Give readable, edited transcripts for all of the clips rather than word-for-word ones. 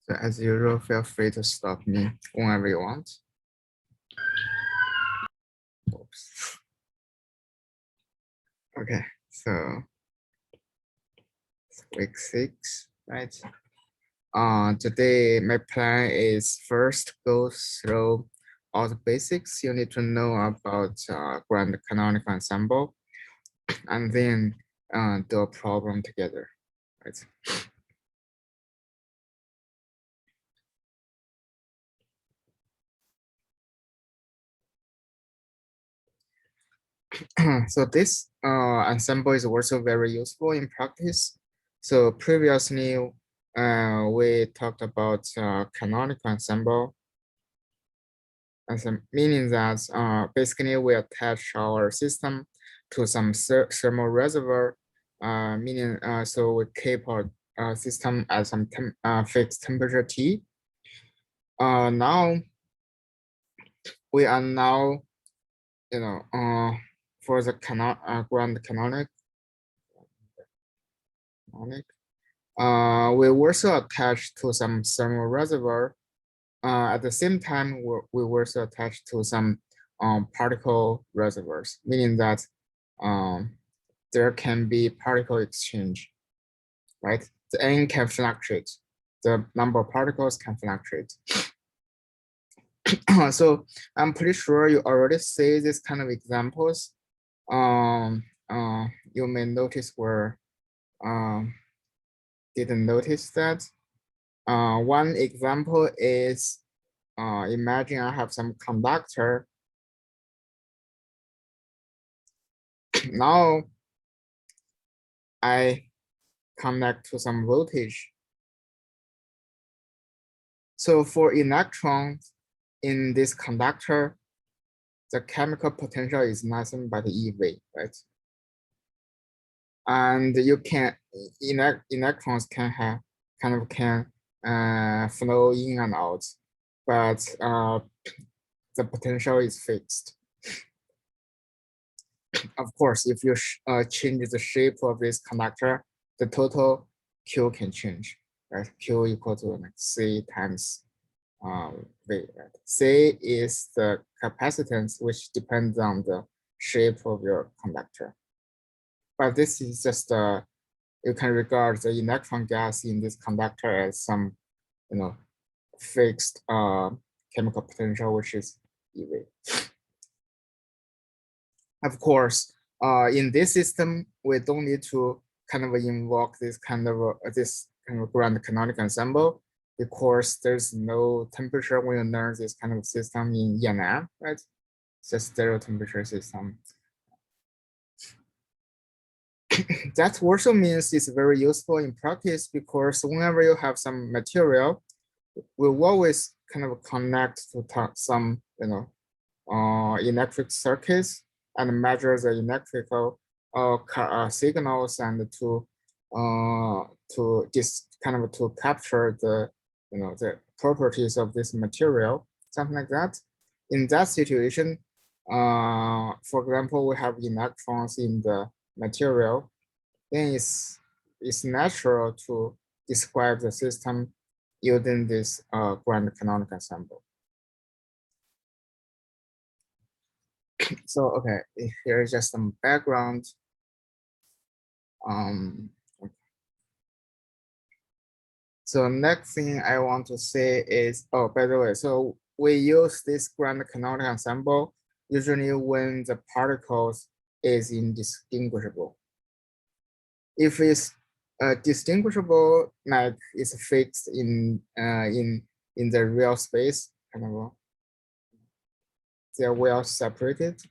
So as usual, feel free to stop me whenever you want. Oops. Okay, so it's week 6, right? Today my plan is first go through all the basics you need to know about grand canonical ensemble, and then do a problem together, right? So this ensemble is also very useful in practice. So previously, we talked about canonical ensemble, meaning that basically we attach our system to some thermal reservoir, meaning so we keep our system at some fixed temperature T. Now we are now, for the grand canonic, we also attached to some thermal reservoir. At the same time, we also attached to some particle reservoirs, meaning that there can be particle exchange, right? The N can fluctuate, the number of particles can fluctuate. So I'm pretty sure you already see this kind of examples. You may notice where didn't notice that. One example is, imagine I have some conductor. Now I connect to some voltage. So for electrons in this conductor, the chemical potential is nothing but EV, right? And you can, electrons can have flow in and out, but the potential is fixed. Of course, if you change the shape of this conductor, the total Q can change, right? Q equal to like C times V, right? C is the capacitance, which depends on the shape of your conductor. But this is just, you can regard the electron gas in this conductor as some, fixed chemical potential, which is EV. Of course, in this system, we don't need to invoke this kind of grand canonical ensemble, because there's no temperature when you learn this kind of system in ENM, right? It's a zero temperature system. That also means it's very useful in practice, because whenever you have some material, we'll always connect to some electric circuits and measure the electrical signals, and to capture the the properties of this material, something like that. In that situation, for example, we have electrons in the material, then it's natural to describe the system using this grand canonical ensemble. So, okay, here is just some background. Okay. So next thing I want to say is, oh, by the way, so we use this grand canonical ensemble usually when the particles is indistinguishable. If it's distinguishable, like it's fixed in the real space, they're well separated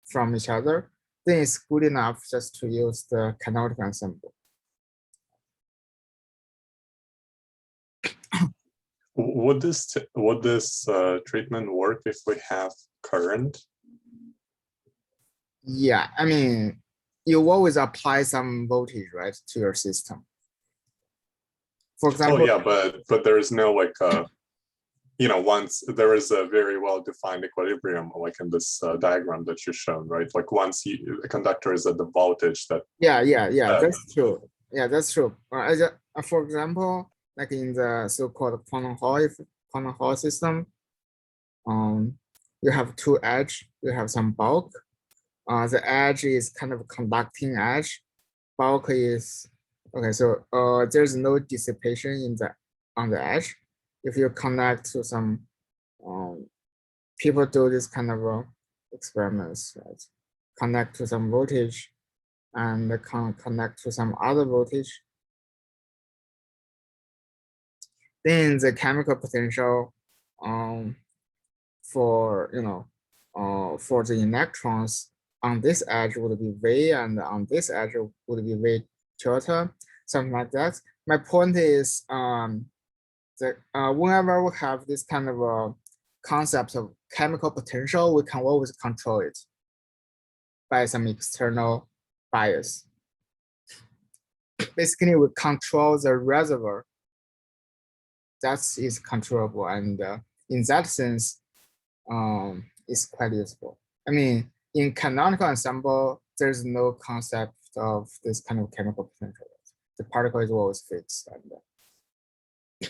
from each other, then it's good enough just to use the canonical ensemble. Would this treatment work if we have current? Yeah, I mean, you always apply some voltage, right, to your system. For example. Oh yeah, but there is no once there is a very well-defined equilibrium, like in this diagram that you've shown, right? Like once the conductor is at the voltage that. Yeah, that's true. Yeah, that's true. For example, like in the so-called quantum Hall system, you have two edge, you have some bulk. The edge is kind of conducting edge. Bulk is, okay, so there's no dissipation in the on the edge. If you connect to some, people do this kind of experiments, right? Connect to some voltage and connect to some other voltage. Then the chemical potential for, for the electrons on this edge would be V, and on this edge would be V tilde, something like that. My point is, whenever we have this kind of a concept of chemical potential, we can always control it by some external bias. Basically, we control the reservoir. That is controllable, and in that sense, it's quite useful. I mean, in canonical ensemble, there's no concept of this kind of chemical potential. The particle is always fixed. And,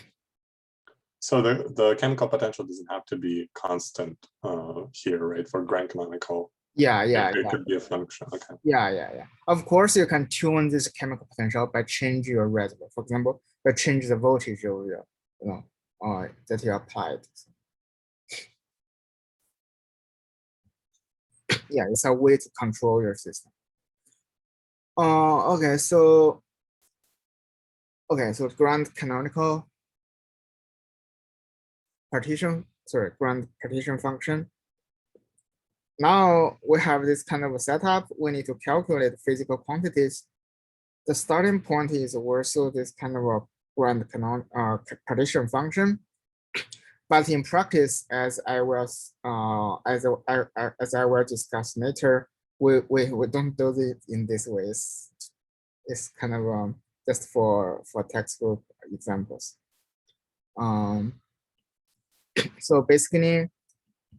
so the chemical potential doesn't have to be constant here, right? For grand canonical. Yeah. It could be a function. Okay. Yeah. Of course, you can tune this chemical potential by changing your reservoir. For example, by changing the voltage of your, that you applied. Yeah, it's a way to control your system. Okay, so grand canonical partition, grand partition function. Now we have this kind of a setup. We need to calculate physical quantities. The starting point is also this kind of a grand partition function. But in practice, as I will discuss later, we don't do it in this way. It's kind of just for textbook examples. So basically,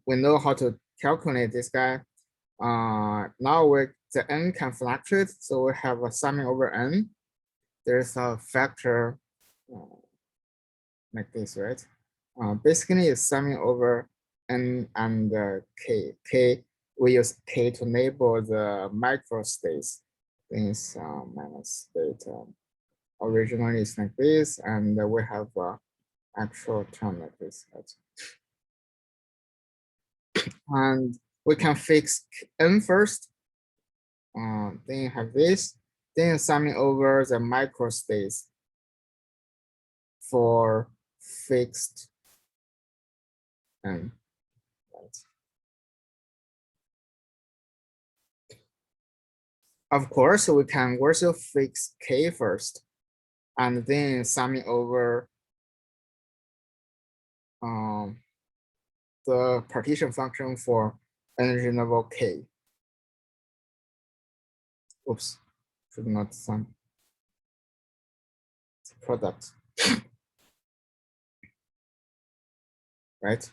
we know how to calculate this guy. Now the n can fluctuate, so we have a summing over n. There's a factor like this, right? Basically, it's summing over n and k. K, we use k to label the microstates. Things minus state. Originally, it's like this, and we have actual term like this. Right? And we can fix n first. Then you have this. Then summing over the microstates for fixed n. Right. Of course, we can also fix k first, and then summing over the partition function for energy level k. Oops, should not sum. It's a product. Right?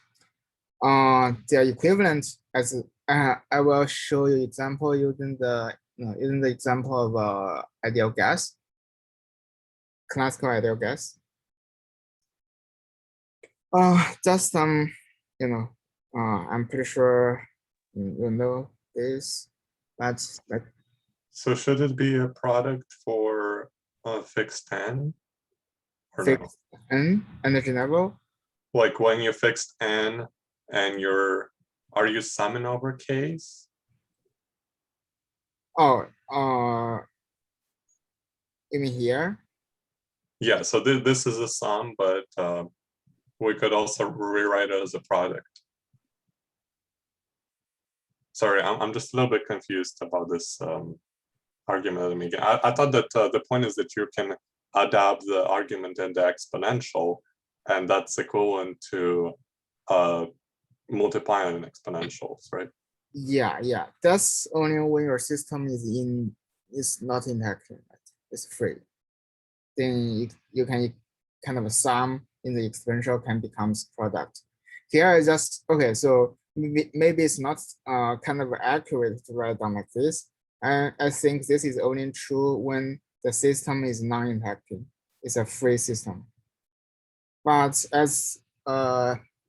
They are equivalent as I will show you example using the example of ideal gas, classical ideal gas. Just some, I'm pretty sure you know this, but like. So should it be a product for fixed n? Or Fixed n energy level? Like when you fixed n and are you summing over k's? Oh, you mean here? Yeah, so this is a sum, but we could also rewrite it as a product. Sorry, I'm just a little bit confused about this argument I'm making. I thought that the point is that you can adapt the argument in the exponential, and that's equivalent to multiplying exponentials, right? Yeah. That's only when your system is not interacting, right? It's free. Then you can kind of sum in the exponential can becomes product. Here I just, okay, so maybe it's not kind of accurate to write down like this. I think this is only true when the system is non-interacting. It's a free system. But as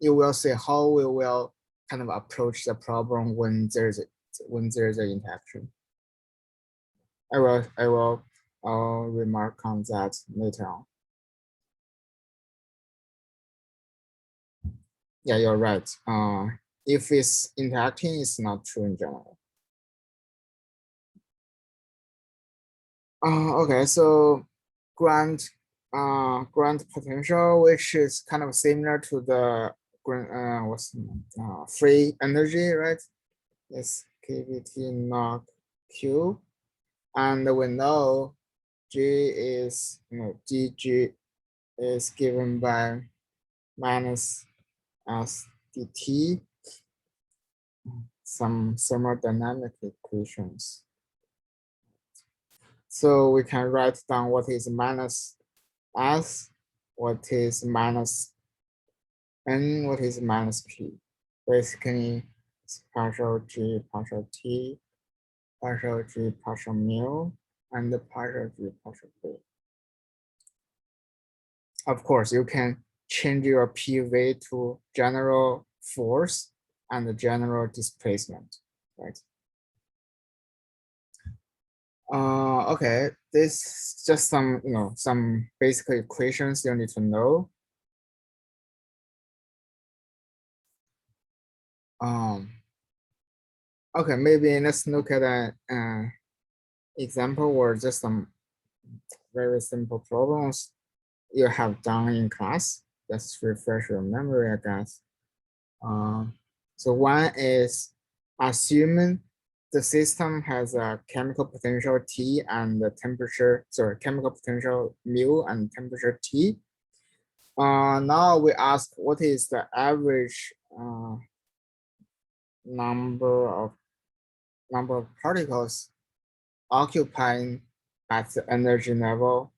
you will see how we will kind of approach the problem when there's an interaction. I will remark on that later on. Yeah, you're right. If it's interacting, it's not true in general. Okay, so ground potential, which is kind of similar to the free energy, right? It's kVt log Q, and we know G is dG is given by minus S dt, some thermodynamic equations. So we can write down what is minus S, what is minus N, what is minus P. Basically, it's partial G, partial T, partial G, partial mu, and the partial G, partial P. Of course, you can change your PV to general force and the general displacement, right? Okay, this is just some, some basic equations you need to know. Okay, maybe let's look at an example or just some very simple problems you have done in class. Let's refresh your memory, I guess. So one is assuming the system has a chemical potential T and the temperature, chemical potential mu and temperature T. Now we ask what is the average number of particles occupying at the energy level.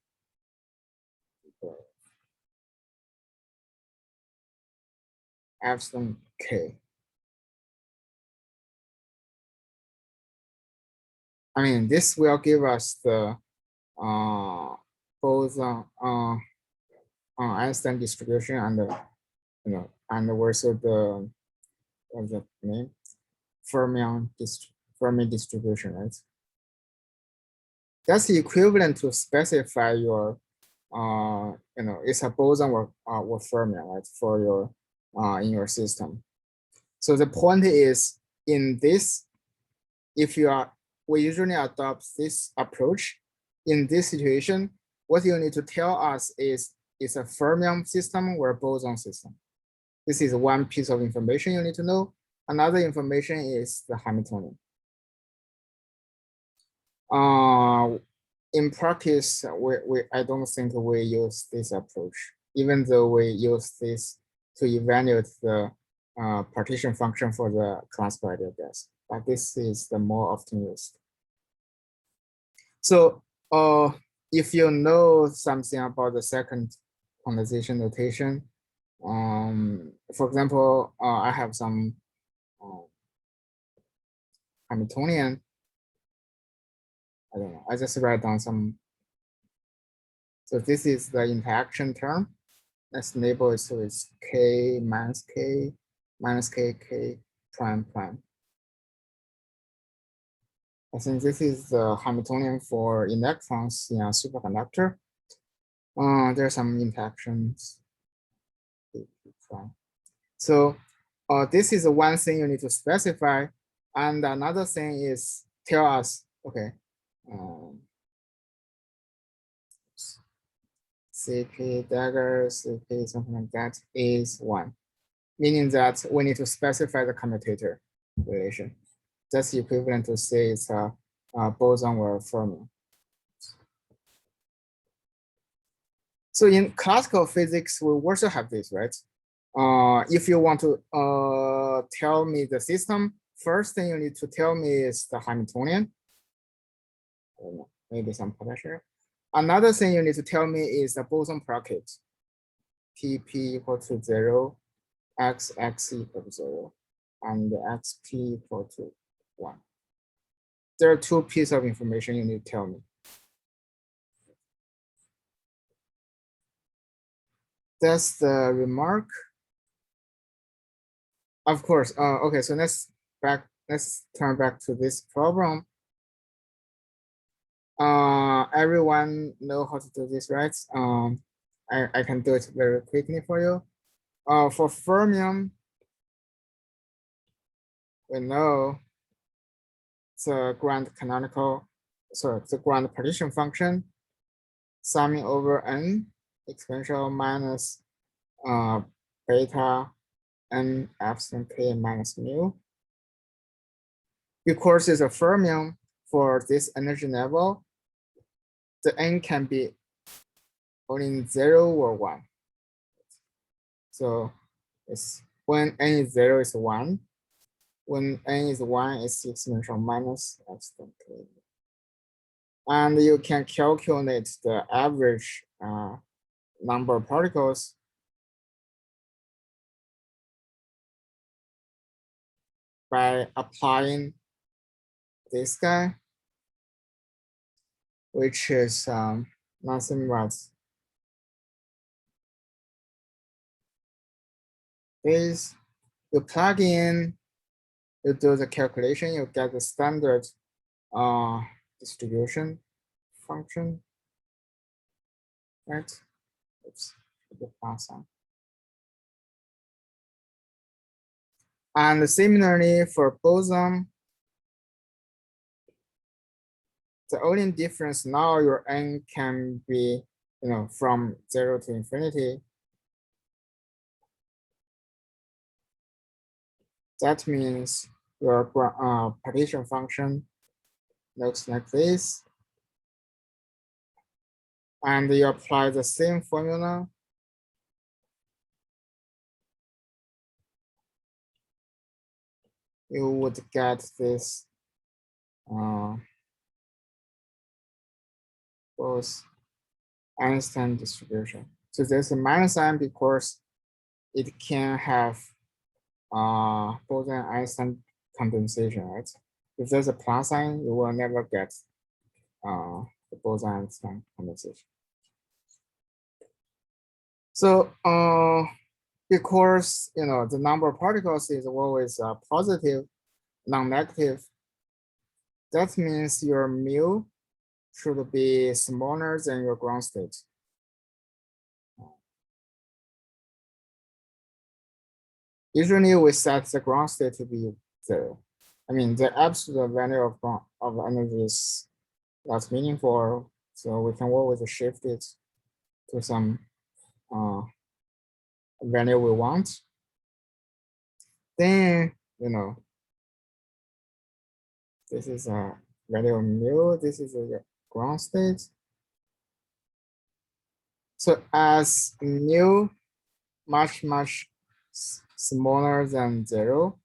Epsilon K. I mean, this will give us the boson Einstein distribution and the and also the what's the name Fermi distribution, right? That's equivalent to specify your it's a boson or fermion, right, for your in your system. So the point is, in this, we usually adopt this approach. In this situation, what you need to tell us is it's a fermion system or a boson system. This is one piece of information you need to know. Another information is the Hamiltonian. In practice, I don't think we use this approach, even though we use this to evaluate the partition function for the classical ideal gas. But this is the more often used. So if you know something about the second quantization notation, for example, I have some Hamiltonian. I don't know, I just write down some. So this is the interaction term. Let's label it so it's K minus K minus K, K prime prime. I think this is the Hamiltonian for electrons in a superconductor. There are some interactions. So this is one thing you need to specify. And another thing is tell us, okay, CP dagger, CP something like that is 1. Meaning that we need to specify the commutator relation. That's equivalent to say it's a boson or a fermion. So in classical physics, we also have this, right? If you want to tell me the system, first thing you need to tell me is the Hamiltonian. I don't know, maybe some potential. Another thing you need to tell me is the boson bracket. PP equal to 0, XX equal to 0, and XP equal to 1. There are 2 pieces of information you need to tell me. That's the remark. Of course. Okay, so let's turn back to this problem. Everyone know how to do this, right? I can do it very quickly for you. For fermium, we know the grand canonical, sorry, the grand partition function summing over n exponential minus beta n epsilon k minus mu. Because it's a fermium for this energy level, the n can be only 0 or 1. So it's when n is 0 is 1. When n is 1 is exponential minus epsilon k. And you can calculate the average number of particles by applying this guy, which is nothing but this. You plug in, you do the calculation, you get the standard distribution function, right? Oops, the plus sign. And similarly for boson, the only difference now your n can be, from 0 to infinity. That means your partition function looks like this. And you apply the same formula. You would get this both Einstein distribution. So there's a minus sign because it can have Bose-Einstein condensation, right? If there's a plus sign, you will never get the Bose-Einstein condensation. So because the number of particles is always positive, non-negative, that means your mu should be smaller than your ground state. Usually we set the ground state to be 0. I mean, the absolute value of energy is not meaningful, so we can always shift it to some value we want. Then, this is a value of mu, this is a ground state. So as mu much smaller than 0,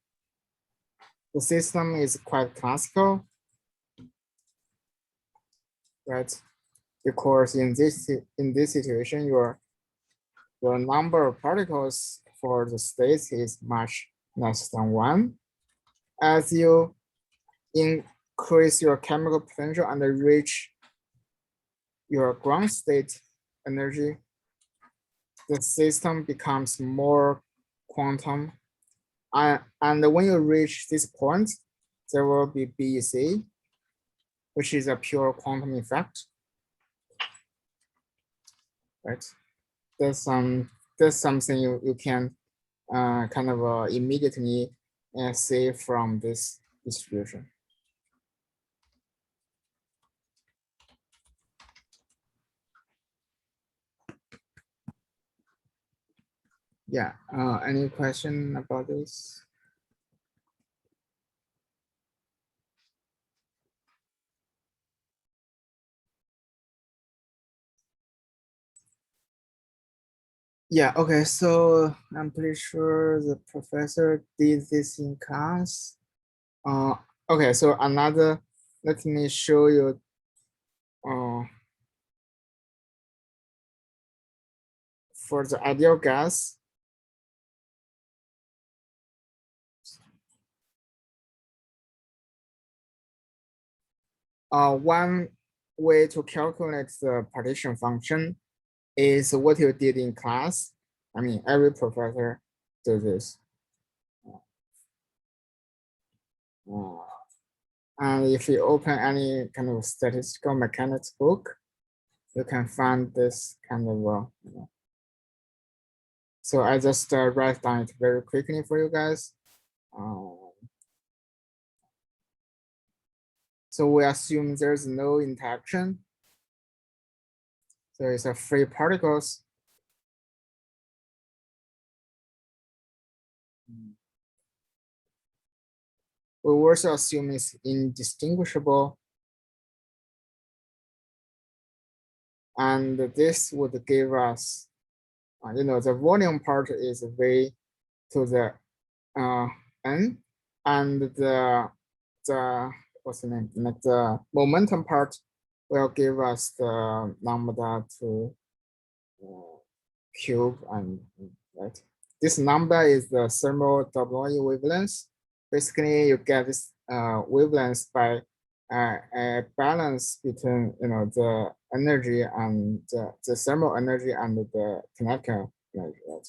the system is quite classical, right? Because in this situation, your number of particles for the states is much less than 1. As you increase your chemical potential and reach your ground state energy, the system becomes more quantum. And when you reach this point, there will be BEC, which is a pure quantum effect, right? That's something you can kind of immediately see from this distribution. Yeah, any question about this? Yeah, okay, so I'm pretty sure the professor did this in class. Okay, so let me show you for the ideal gas. One way to calculate the partition function is what you did in class. I mean, every professor do this. And if you open any kind of statistical mechanics book, you can find this kind of, so I just write down it very quickly for you guys. So we assume there's no interaction. So it's a free particles. We also assume it's indistinguishable. And this would give us, the volume part is V to the N, and the what's the name? Like the momentum part will give us the lambda to cube, and right. This lambda is the thermal double equivalence. Basically, you get this wavelength by a balance between the energy and the thermal energy and the kinetic energy. Right?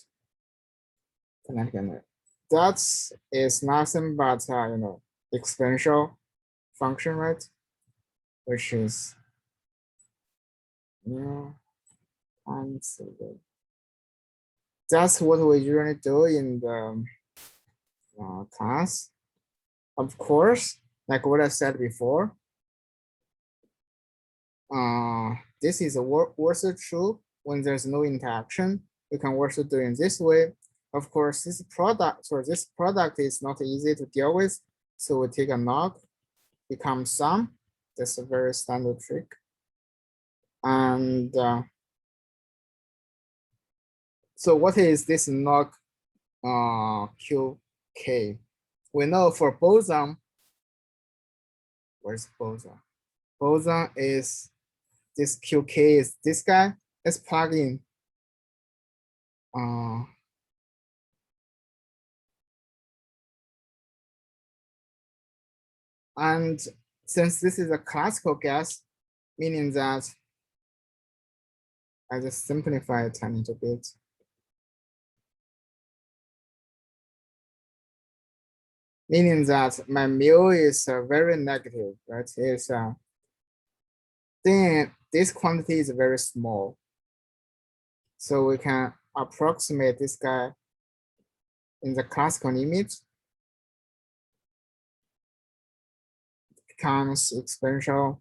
Kinetic energy. That is nothing but exponential function, right? Which is times. That's what we usually do in the class. Of course, like what I said before, this is also true when there's no interaction. You can also do it this way. Of course, this product is not easy to deal with. So we take a log, become sum. That's a very standard trick. And so what is this log QK? We know for boson, where's boson? Boson is this QK is this guy. Let's plug in. And since this is a classical gas, meaning that I just simplify it a little bit. Meaning that my mu is very negative, right? It's then this quantity is very small. So we can approximate this guy in the classical limit. Becomes exponential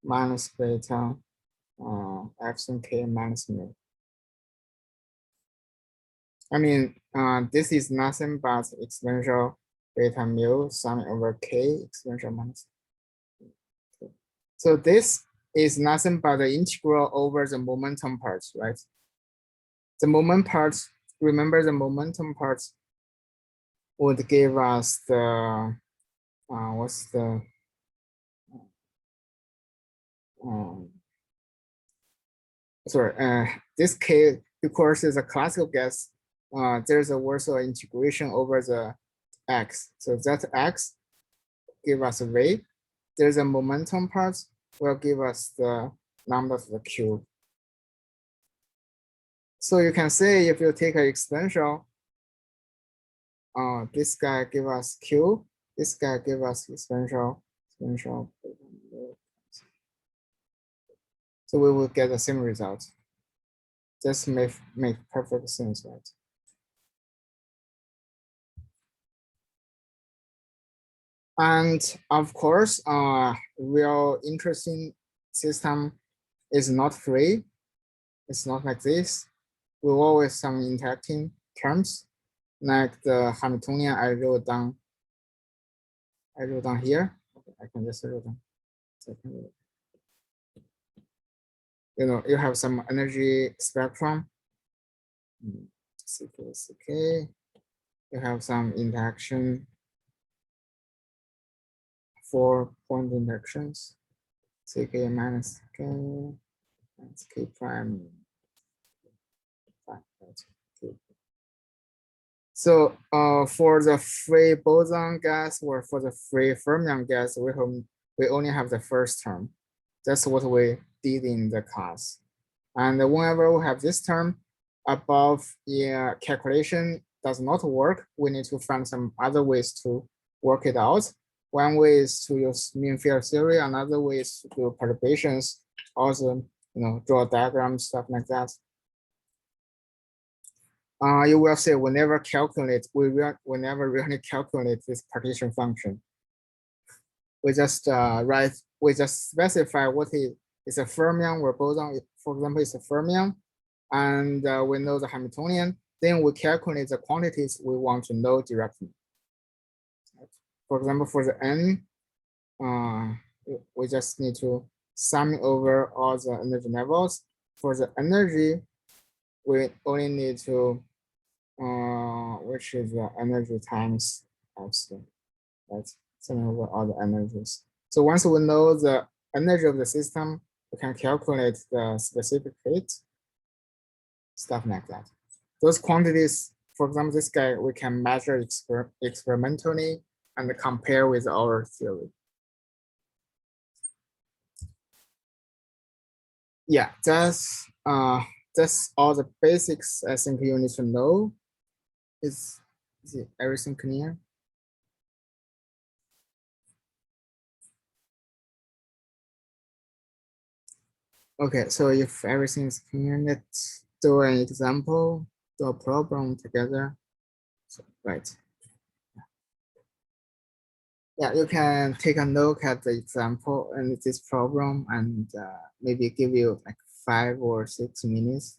minus beta epsilon k minus mu. I mean, this is nothing but exponential beta mu sum over k exponential minus. So this is nothing but the integral over the momentum parts, right? The moment parts, remember the momentum parts would give us the, what's the, this K, of course, is a classical gas. There's also integration over the X. So that X give us a V. There's a momentum part will give us the lambda to the cube. So you can say if you take an exponential, this guy give us Q, this guy give us exponential. So we will get the same result. This make perfect sense, right? And of course, real interesting system is not free. It's not like this. We always some interacting terms, like the Hamiltonian I wrote down here. Okay, I can just write down. You have some energy spectrum. CK. You have some interaction, 4-point interactions. CK minus K, that's K prime. So for the free boson gas or for the free fermion gas, we only have the first term. That's what we did in the class. And whenever we have this term, above calculation does not work, we need to find some other ways to work it out. One way is to use mean field theory, another way is to do perturbations, also draw diagrams, stuff like that. You will say we never calculate, we never really calculate this partition function. We just we just specify what is a fermion or boson. For example, it's a fermion, and we know the Hamiltonian. Then we calculate the quantities we want to know directly. For example, for the n, we just need to sum over all the energy levels. For the energy, we only need to, which is the energy times epsilon, right? Sum over all the energies. So once we know the energy of the system, we can calculate the specific heat, stuff like that. Those quantities, for example, this guy, we can measure experimentally and compare with our theory. Yeah, that's all the basics I think you need to know. Is everything clear? Okay, so if everything is clear, let's do an example, do a problem together. So, right. Yeah, you can take a look at the example and this problem and maybe give you like 5 or 6 minutes.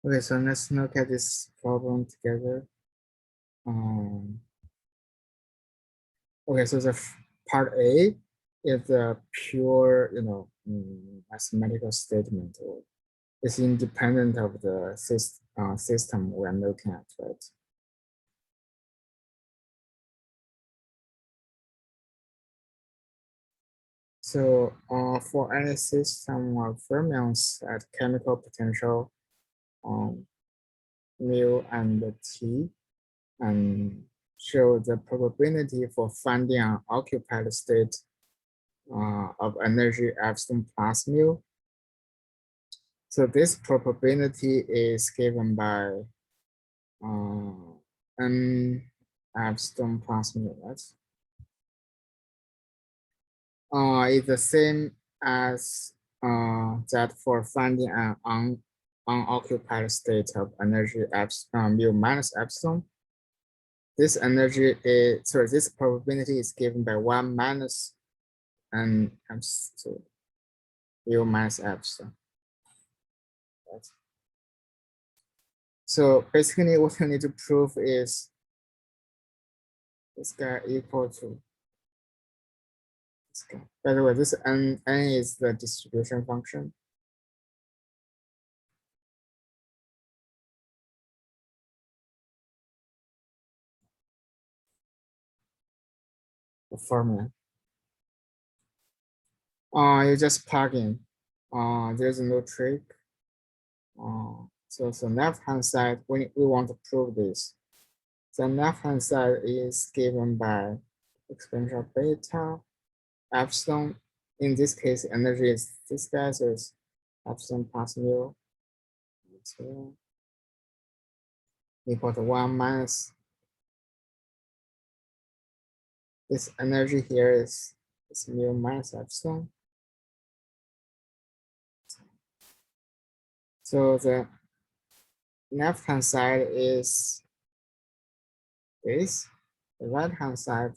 Okay, so let's look at this problem together. Okay, so the part A is a pure, mathematical statement. Or it's independent of the system we're looking at, right? So for any system of fermions at chemical potential mu and T, and show the probability for finding an occupied state of energy epsilon plus mu. So this probability is given by n epsilon plus mu, right? Is the same as that for finding an unoccupied state of energy epsilon mu minus epsilon. This energy is, sorry, this probability is given by 1 minus n epsilon mu minus epsilon. Right? So basically what you need to prove is this guy equal to this guy. By the way, this n is the distribution function. The formula. You just plug in. There's no trick. So left hand side, we want to prove this. The left hand side is given by exponential beta epsilon. In this case, energy is this guy, so it's epsilon plus mu equal to 1 minus this energy here is mu minus epsilon. So the left hand side is this, the right hand side,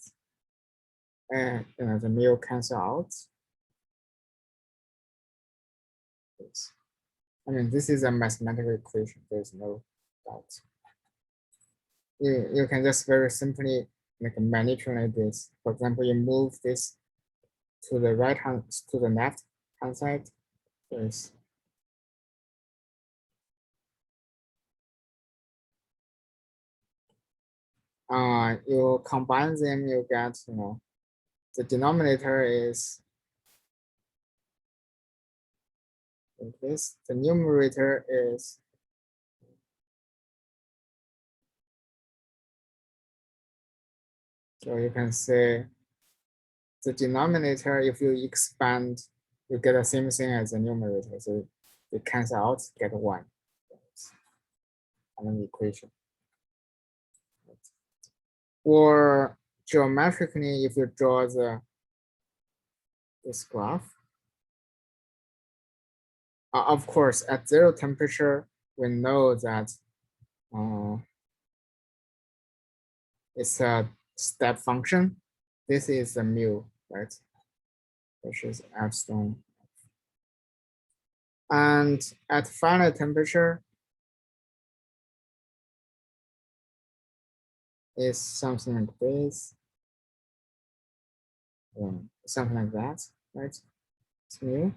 and the mu cancel out. I mean, this is a mathematical equation. There's no doubt. You can just very simply manipulate this. For example, you move this to the right hand, to the left hand side. Yes. You combine them, you get, the denominator is this, the numerator is so you can say the denominator, if you expand, you get the same thing as the numerator. So you cancel out, get 1. And an equation. Or geometrically, if you draw this graph, of course, at 0 temperature, we know that it's a step function. This is the mu, right? Which is epsilon. And at final temperature, is something like this, something like that, right? It's mu.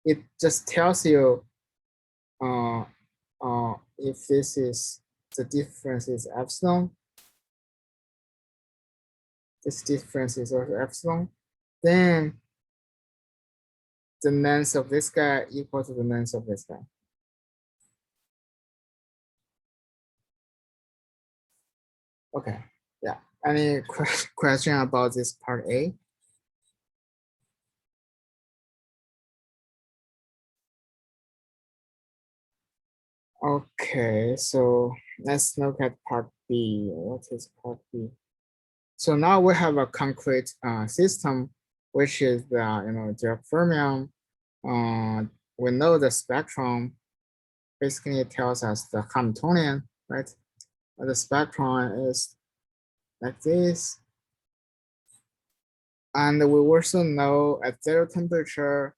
It just tells you if this is the difference is epsilon, this difference is also epsilon, then the length of this guy equal to the length of this guy. Okay, yeah. Any question about this part A? Okay, so let's look at part B. What is part B? So now we have a concrete system, which is the fermion. We know the spectrum basically tells us the Hamiltonian, right? The spectrum is like this. And we also know at 0 temperature,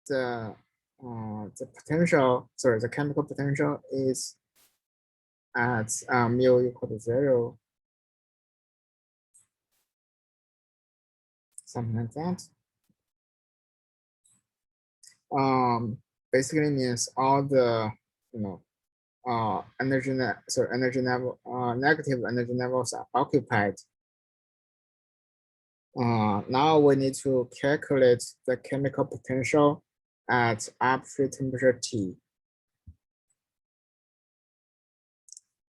the the potential, sorry, the chemical potential is at mu equal to 0, something like that. Basically means all the, energy level, negative energy levels are occupied. Now we need to calculate the chemical potential at arbitrary temperature T.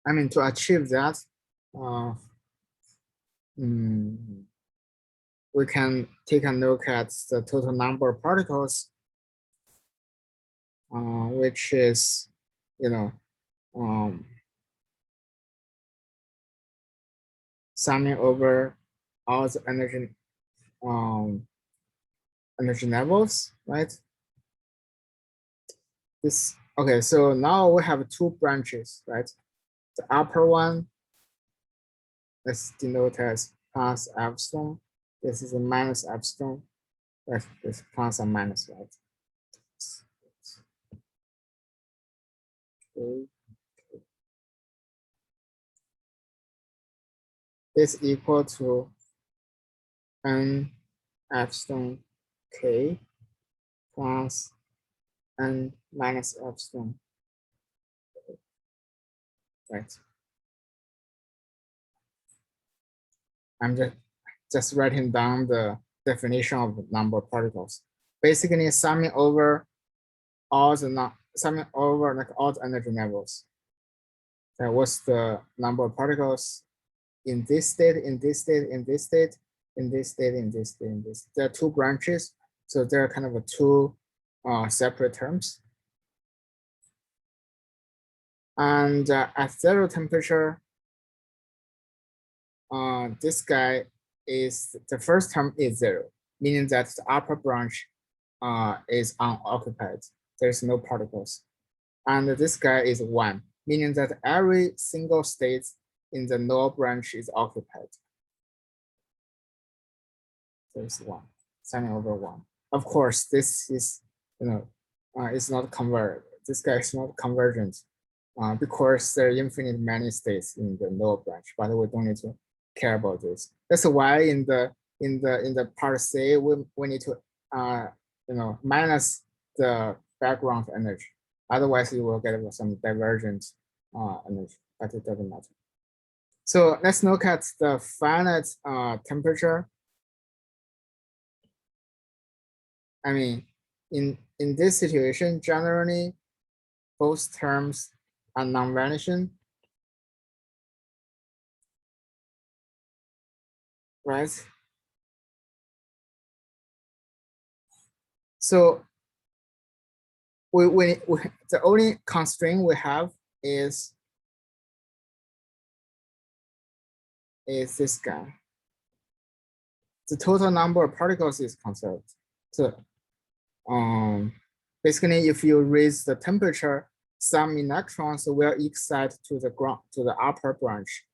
I mean, to achieve that, we can take a look at the total number of particles, which is, summing over all the energy levels, right? Okay, so now we have two branches, right? The upper one, let's denote as plus epsilon. This is a minus epsilon. Right, this plus and minus, right? Okay. This equal to n epsilon k plus n minus epsilon, right? I'm just writing down the definition of the number of particles. Basically, summing over all the all the energy levels. That was the number of particles in this state, in this state, in this state, in this state, in this state, in this. There are two branches, so there are kind of two separate terms. And at 0 temperature, this guy is, the first term is 0, meaning that the upper branch is unoccupied. There's no particles. And this guy is 1, meaning that every single state in the lower branch is occupied. There's 1, summing over 1. Of course, this is, it's not convergent. This guy is not convergent because there are infinite many states in the lower branch, but we don't need to care about this. That's why in the part C, we need to minus the background energy. Otherwise, you will get some divergent energy, but it doesn't matter. So let's look at the finite temperature. I mean, in this situation, generally, both terms are non-vanishing, right? So we the only constraint we have is this guy. The total number of particles is conserved. So basically, if you raise the temperature, some electrons will excite to the upper branch,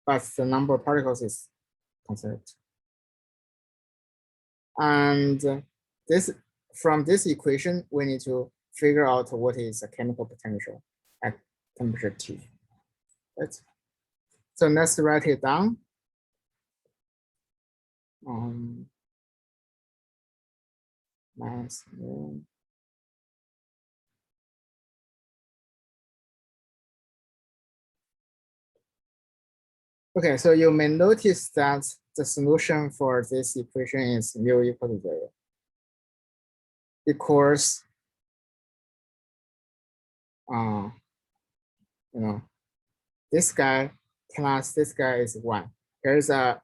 but the number of particles is conserved. And from this equation, we need to figure out what is the chemical potential at temperature T. Right? So let's write it down. Minus okay, so you may notice that the solution for this equation is mu equal to 0. Because this guy plus this guy is 1. There's a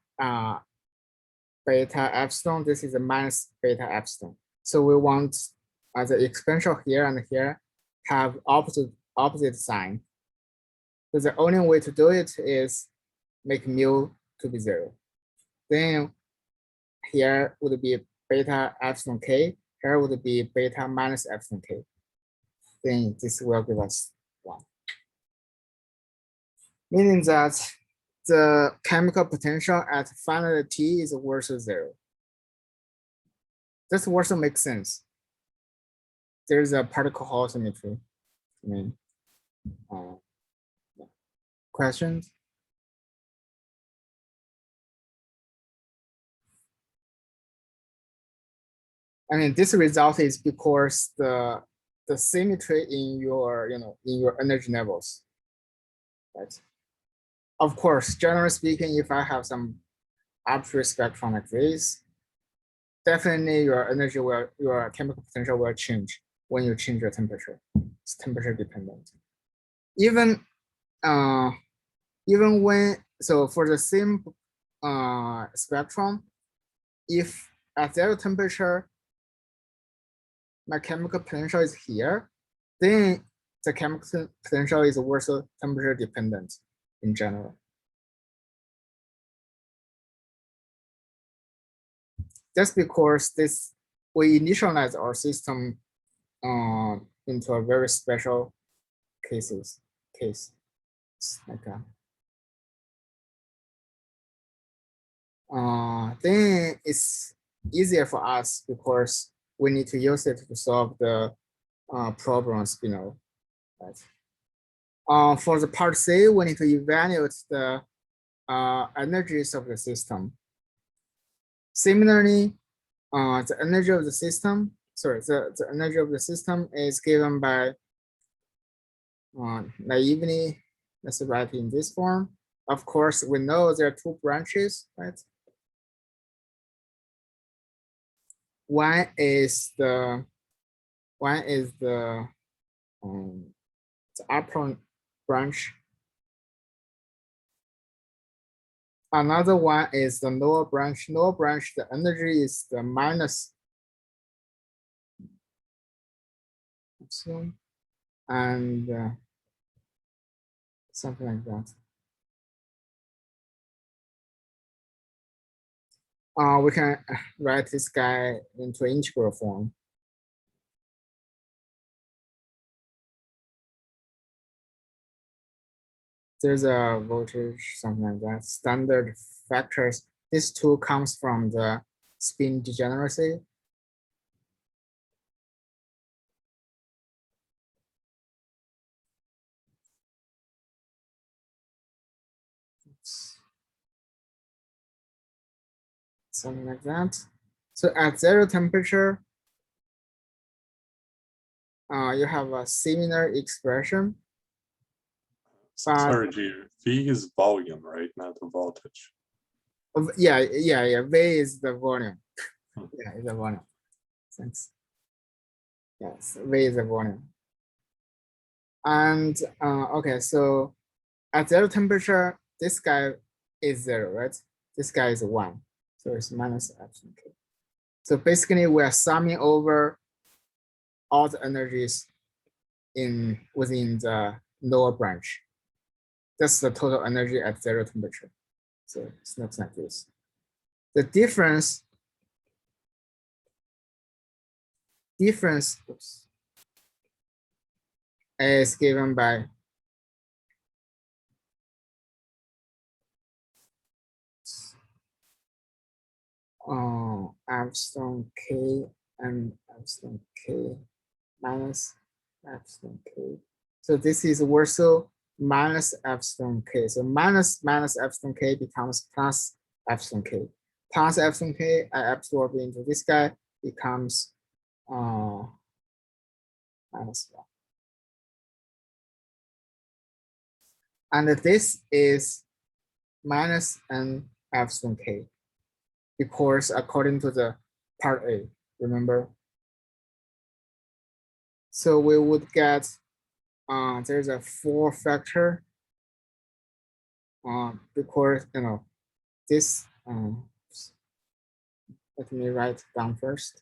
beta epsilon. This is a minus beta epsilon. So we want the exponential here and here have opposite sign. So the only way to do it is make mu to be 0. Then here would be beta epsilon k. Here would be beta minus epsilon k. Then this will give us 1. Meaning that the chemical potential at finite T is worth 0. This also makes sense. there's a particle Hall symmetry. I mean, questions? I mean, this result is because the symmetry in your, in your energy levels, right? Of course, generally speaking, if I have some arbitrary spectrum like this, definitely your energy will, your chemical potential will change when you change your temperature. It's temperature dependent. Even when, so for the same spectrum, if at zero temperature, my chemical potential is here, then the chemical potential is also temperature dependent in general. Just because we initialize our system into a very special case like that. Then it's easier for us because we need to use it to solve the problems below. Right? For the part C, we need to evaluate the energies of the system. Similarly, the energy of the system, the energy of the system is given by naively, let's write in this form. Of course, we know there are two branches, right? One is the upper branch. Another one is the lower branch. Lower branch, the energy is the minus epsilon and something like that. We can write this guy into integral form. There's a voltage, something like that. Standard factors. This two comes from the spin degeneracy. Something like that. So at zero temperature, you have a similar expression. Sorry, G, V is volume, right? Not the voltage. Yeah. V is the volume. Yeah, it's the volume. Thanks. Yes, V is the volume. And okay, so at zero temperature, this guy is 0, right? This guy is 1. So it's minus epsilon K. So basically, we are summing over all the energies within the lower branch. That's the total energy at zero temperature. So it looks like this. The difference oops, is given by epsilon K and epsilon K minus epsilon K. So this is also minus epsilon K. So minus epsilon K becomes plus epsilon K. Plus epsilon K, I absorb into this guy, becomes minus 1. And this is minus n epsilon K, because according to the part A, remember? So we would get, there's a 4 factor, because, this, let me write down first.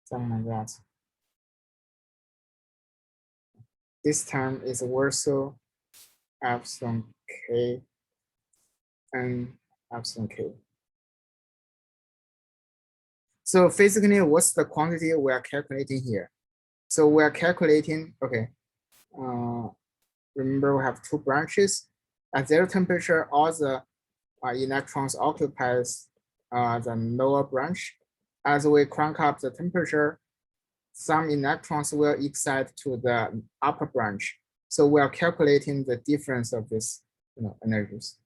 Something like that. This term is also epsilon K and epsilon K. So basically, what's the quantity we are calculating here? So we are calculating, okay, remember we have 2 branches. At zero temperature, all the electrons occupies the lower branch. As we crank up the temperature, some electrons will excite to the upper branch. So we are calculating the difference of this energies.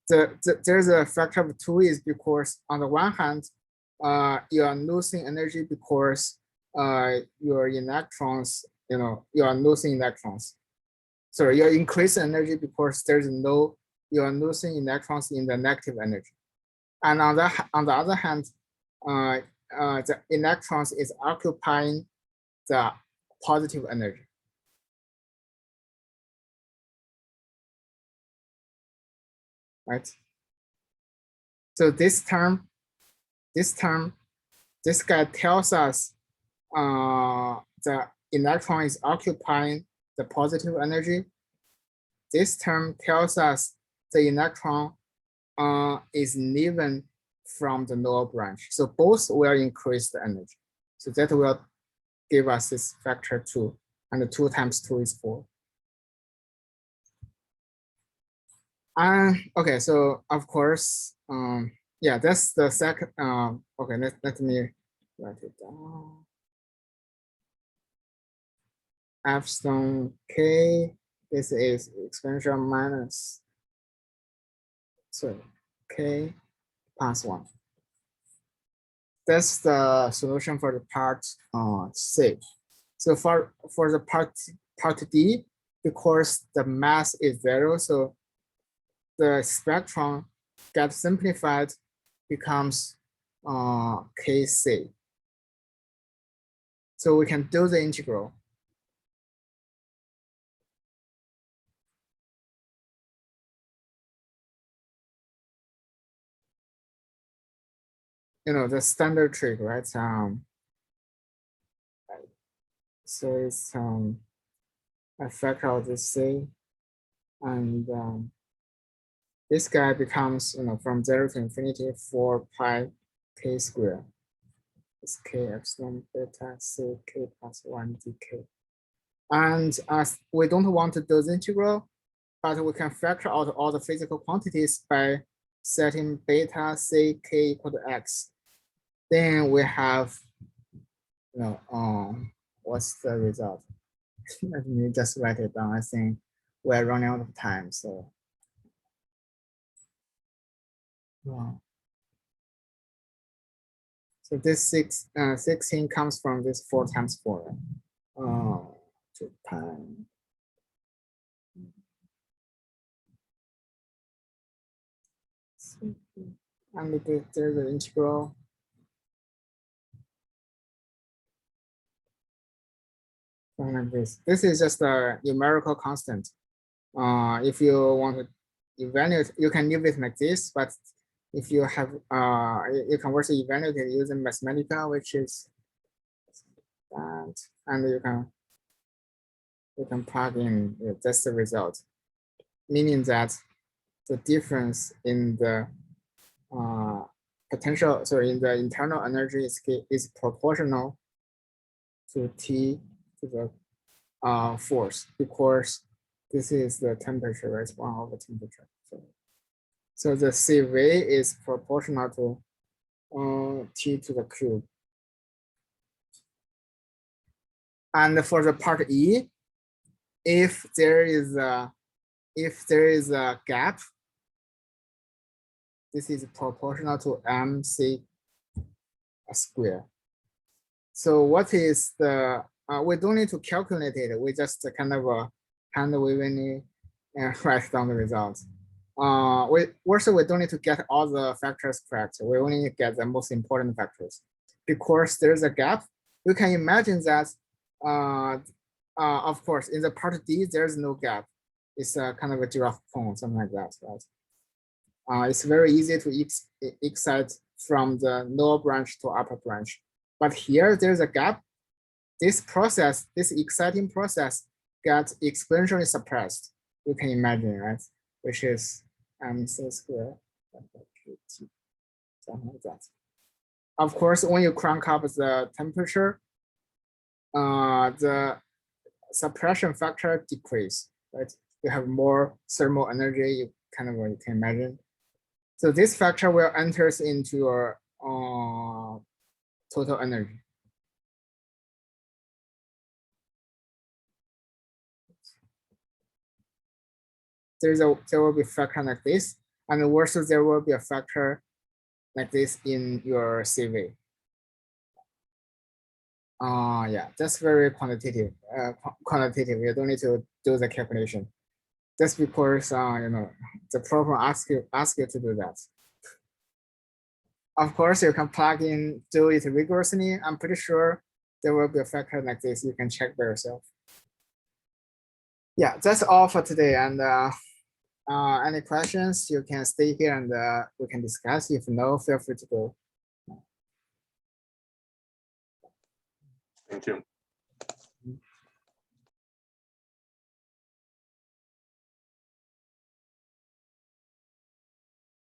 There's a factor of 2 is because on the one hand, you are losing energy because your electrons, you are losing electrons. So you're increasing energy because you are losing electrons in the negative energy. And on the other hand, the electrons is occupying the positive energy. Right? So this guy tells us the electron is occupying the positive energy. This term tells us the electron is leaving from the lower branch. So both will increase the energy. So that will give us this factor 2, and 2 times 2 is 4. Okay, so of course, yeah, that's the second. Okay, let me write it down. Epsilon k, this is exponential minus, sorry, k plus 1. That's the solution for the part C. So for the part D, because the mass is 0, so the spectrum gets simplified, becomes Kc. So we can do the integral. The standard trick, right? So it's a factor of the C, and this guy becomes, from 0 to infinity 4 pi k squared. It's k epsilon beta c k plus 1 dk. And as we don't want to do the integral, but we can factor out all the physical quantities by setting beta c k equal to x. Then we have, what's the result? Let me just write it down. I think we're running out of time, so. So this 16 comes from this 4 times 4. 2 times. And there's the integral. Like this. This is just a numerical constant. If you want to evaluate, you can leave it like this, but if you have, you can also evaluate it using Mathematica, which is that, and you can plug in, that's the result, meaning that the difference in the potential, so in the internal energy is proportional to T to the force, because this is the temperature, right? 1 over temperature. So the CV is proportional to T to the cube. And for the part E, if there is a gap, this is proportional to MC square. So what is the, we don't need to calculate it. We just kind of hand waving write down the results. We don't need to get all the factors correct. We only get the most important factors. Because there's a gap, you can imagine that, of course, in the part D, there's no gap. It's a kind of a giraffe cone, something like that, right? It's very easy to excite from the lower branch to upper branch. But here there's a gap. This process, this exciting process, gets exponentially suppressed. You can imagine, right? Which is MC squared, something like that. Of course, when you crank up the temperature, the suppression factor decrease, right? You have more thermal energy, you can imagine. So this factor will enter into your total energy. There will be a factor like this, and also there will be a factor like this in your CV. Yeah, that's very quantitative. Quantitative. You don't need to do the calculation. Just because the program asks you to do that. Of course, you can plug in, do it rigorously. I'm pretty sure there will be a factor like this. You can check by yourself. Yeah, that's all for today. And any questions, you can stay here and we can discuss. If no, feel free to go. Thank you.